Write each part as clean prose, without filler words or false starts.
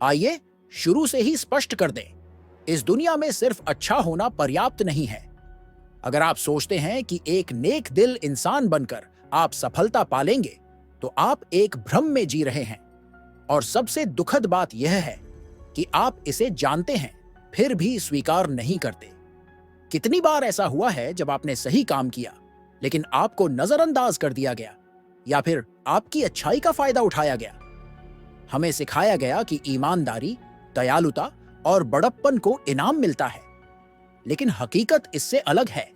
आइए शुरू से ही स्पष्ट कर दें, इस दुनिया में सिर्फ अच्छा होना पर्याप्त नहीं है। अगर आप सोचते हैं कि एक नेक दिल इंसान बनकर आप सफलता पालेंगे, तो आप एक भ्रम में जी रहे हैं। और सबसे दुखद बात यह है कि आप इसे जानते हैं, फिर भी स्वीकार नहीं करते। कितनी बार ऐसा हुआ है जब आपने सही काम किया, लेकिन आपको नजरअंदाज कर दिया गया, या फिर आपकी अच्छाई का फायदा उठाया गया। हमें सिखाया गया कि ईमानदारी, दयालुता और बड़प्पन को इनाम मिलता है, लेकिन हकीकत इससे अलग है।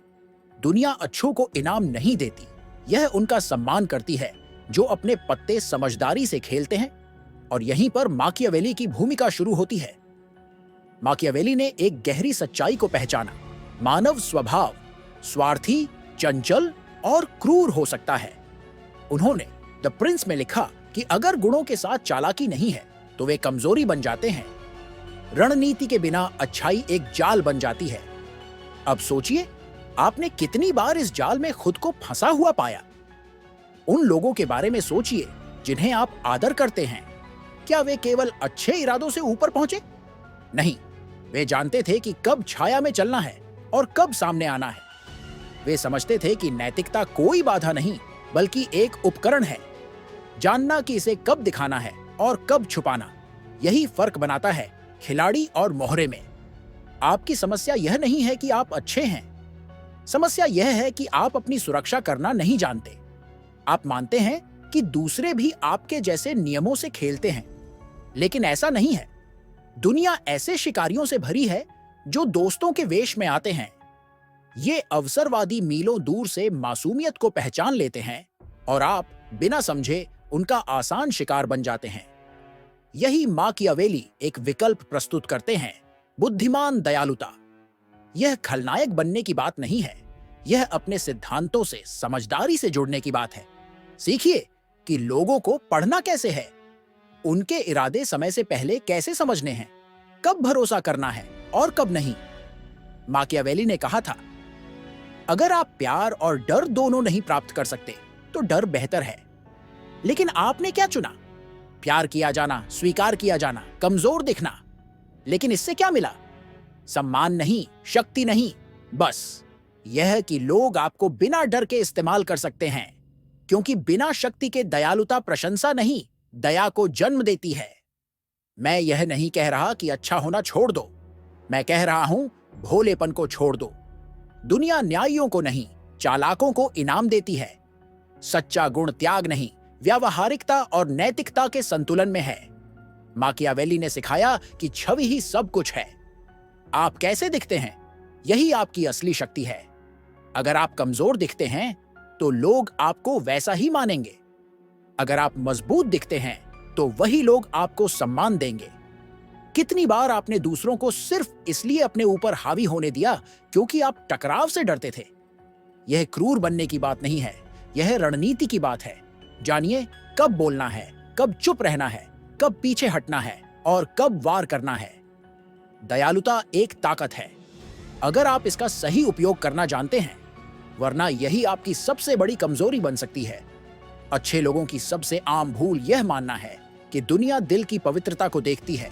दुनिया अच्छों को इनाम नहीं देती, यह उनका सम्मान करती है जो अपने पत्ते समझदारी से खेलते हैं। और यहीं पर माकियावेली की भूमिका शुरू होती है। माकियावेली ने एक गहरी सच्चाई को पहचाना। मानव स्वभाव स्वार्थी, चंचल और क्रूर हो सकता है। उन्होंने द प्रिंस में लिखा कि अगर गुणों के साथ चालाकी नहीं है तो वे कमजोरी बन जाते हैं। रणनीति के बिना अच्छाई एक जाल बन जाती है। अब सोचिए, आपने कितनी बार इस जाल में खुद को फंसा हुआ पाया। उन लोगों के बारे में सोचिए जिन्हें आप आदर करते हैं। क्या वे केवल अच्छे इरादों से ऊपर पहुंचे? नहीं, वे जानते थे कि कब छाया में चलना है और कब सामने आना है। वे समझते थे कि नैतिकता कोई बाधा नहीं, बल्कि एक उपकरण है। जानना कि इसे कब दिखाना है और कब छुपाना, यही फर्क बनाता है खिलाड़ी और मोहरे में। आपकी समस्या यह नहीं है कि आप अच्छे हैं। समस्या यह है कि आप अपनी सुरक्षा करना नहीं जानते। आप मानते हैं कि दूसरे भी आपके जैसे नियमों से खेलते हैं, लेकिन ऐसा नहीं है। दुनिया ऐसे शिकारियों से भरी है जो दोस्तों के वेश में आते हैं। ये अवसरवादी मीलों दूर से मासूमियत को पहचान लेते हैं और आप बिना समझे उनका आसान शिकार बन जाते हैं। यही माकियावेली एक विकल्प प्रस्तुत करते हैं, बुद्धिमान दयालुता। यह खलनायक बनने की बात नहीं है, यह अपने सिद्धांतों से समझदारी से जुड़ने की बात है। सीखिए कि लोगों को पढ़ना कैसे है, उनके इरादे समय से पहले कैसे समझने हैं, कब भरोसा करना है और कब नहीं। माकियावेली ने कहा था, अगर आप प्यार और डर दोनों नहीं प्राप्त कर सकते तो डर बेहतर है। लेकिन आपने क्या चुना? प्यार किया जाना, स्वीकार किया जाना, कमजोर दिखना। लेकिन इससे क्या मिला? सम्मान नहीं, शक्ति नहीं, बस यह कि लोग आपको बिना डर के इस्तेमाल कर सकते हैं। क्योंकि बिना शक्ति के दयालुता प्रशंसा नहीं, दया को जन्म देती है। मैं यह नहीं कह रहा कि अच्छा होना छोड़ दो, मैं कह रहा हूं भोलेपन को छोड़ दो। दुनिया न्यायियों को नहीं, चालाकों को इनाम देती है। सच्चा गुण त्याग नहीं, व्यावहारिकता और नैतिकता के संतुलन में है। माकियावेली ने सिखाया कि छवि ही सब कुछ है। आप कैसे दिखते हैं, यही आपकी असली शक्ति है। अगर आप कमजोर दिखते हैं तो लोग आपको वैसा ही मानेंगे। अगर आप मजबूत दिखते हैं तो वही लोग आपको सम्मान देंगे। कितनी बार आपने दूसरों को सिर्फ इसलिए अपने ऊपर हावी होने दिया क्योंकि आप टकराव से डरते थे? यह क्रूर बनने की बात नहीं है, यह रणनीति की बात है। जानिए कब बोलना है, कब चुप रहना है, कब पीछे हटना है और कब वार करना है। दयालुता एक ताकत है, अगर आप इसका सही उपयोग करना जानते हैं, वरना यही आपकी सबसे बड़ी कमजोरी बन सकती है। अच्छे लोगों की सबसे आम भूल यह मानना है कि दुनिया दिल की पवित्रता को देखती है।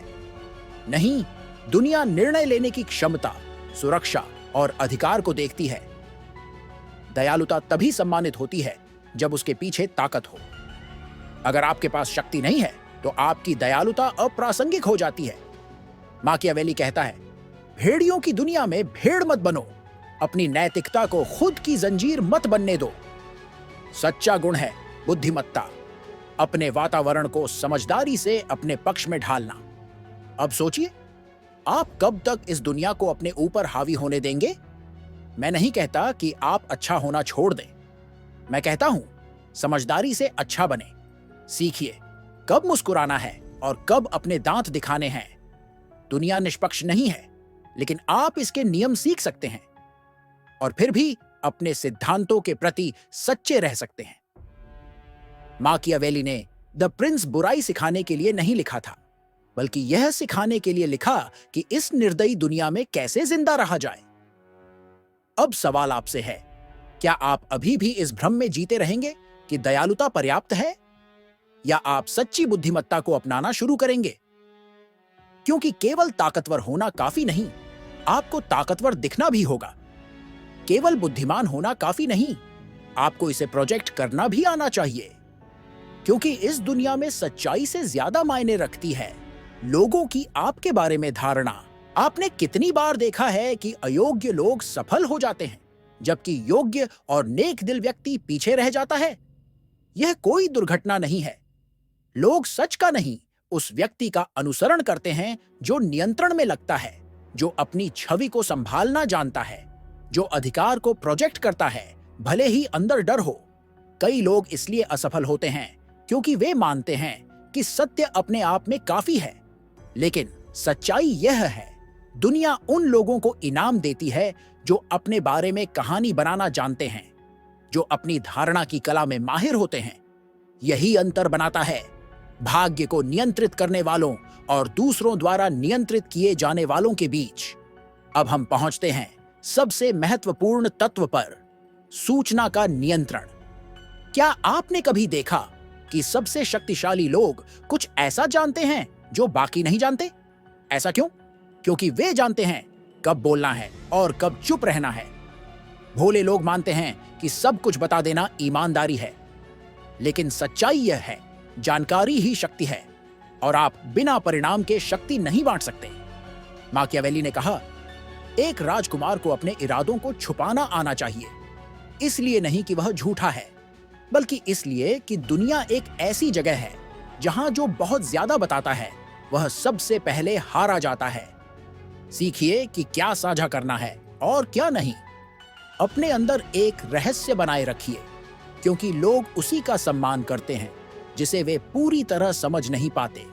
नहीं, दुनिया निर्णय लेने की क्षमता, सुरक्षा और अधिकार को देखती है। दयालुता तभी सम्मानित होती है जब उसके पीछे ताकत हो। अगर आपके पास शक्ति नहीं है तो आपकी दयालुता अप्रासंगिक हो जाती है। माकियावेली कहता है, भेड़ियों की दुनिया में भेड़ मत बनो, अपनी नैतिकता को खुद की जंजीर मत बनने दो। सच्चा गुण है बुद्धिमत्ता, अपने वातावरण को समझदारी से अपने पक्ष में ढालना। अब सोचिए, आप कब तक इस दुनिया को अपने ऊपर हावी होने देंगे? मैं नहीं कहता कि आप अच्छा होना छोड़ दें, मैं कहता हूं समझदारी से अच्छा बने। सीखिए कब मुस्कुराना है और कब अपने दांत दिखाने हैं। दुनिया निष्पक्ष नहीं है, लेकिन आप इसके नियम सीख सकते हैं और फिर भी अपने सिद्धांतों के प्रति सच्चे रह सकते हैं। माकियावेली ने द प्रिंस बुराई सिखाने के लिए नहीं लिखा था, बल्कि यह सिखाने के लिए लिखा कि इस निर्दयी दुनिया में कैसे जिंदा रहा जाए। अब सवाल आपसे है, क्या आप अभी भी इस भ्रम में जीते रहेंगे कि दयालुता पर्याप्त है, या आप सच्ची बुद्धिमत्ता को अपनाना शुरू करेंगे? क्योंकि केवल ताकतवर होना काफी नहीं, आपको ताकतवर दिखना भी होगा। केवल बुद्धिमान होना काफी नहीं, आपको इसे प्रोजेक्ट करना भी आना चाहिए। क्योंकि इस दुनिया में सच्चाई से ज्यादा मायने रखती है लोगों की आपके बारे में धारणा। आपने कितनी बार देखा है कि अयोग्य लोग सफल हो जाते हैं, जबकि योग्य और नेक दिल व्यक्ति पीछे रह जाता है? यह कोई दुर्घटना नहीं है। लोग सच का नहीं, उस व्यक्ति का अनुसरण करते हैं जो नियंत्रण में लगता है, जो अपनी छवि को संभालना जानता है, जो अधिकार को प्रोजेक्ट करता है, भले ही अंदर डर हो। कई लोग इसलिए असफल होते हैं क्योंकि वे मानते हैं कि सत्य अपने आप में काफी है। लेकिन सच्चाई यह है, दुनिया उन लोगों को इनाम देती है जो अपने बारे में कहानी बनाना जानते हैं, जो अपनी धारणा की कला में माहिर होते हैं। यही अंतर बनाता है भाग्य को नियंत्रित करने वालों और दूसरों द्वारा नियंत्रित किए जाने वालों के बीच। अब हम पहुंचते हैं सबसे महत्वपूर्ण तत्व पर, सूचना का नियंत्रण। क्या आपने कभी देखा कि सबसे शक्तिशाली लोग कुछ ऐसा जानते हैं जो बाकी नहीं जानते? ऐसा क्यों? क्योंकि वे जानते हैं कब बोलना है और कब चुप रहना है। भोले लोग मानते हैं कि सब कुछ बता देना ईमानदारी है, लेकिन सच्चाई यह है, जानकारी ही शक्ति है और आप बिना परिणाम के शक्ति नहीं बांट सकते। माकियावेली ने कहा, एक राजकुमार को अपने इरादों को छुपाना आना चाहिए, इसलिए नहीं कि वह झूठा है, बल्कि इसलिए कि दुनिया एक ऐसी जगह है जहां जो बहुत ज्यादा बताता है वह सबसे पहले हारा जाता है। सीखिए कि क्या साझा करना है और क्या नहीं। अपने अंदर एक रहस्य बनाए रखिए, क्योंकि लोग उसी का सम्मान करते हैं जिसे वे पूरी तरह समझ नहीं पाते।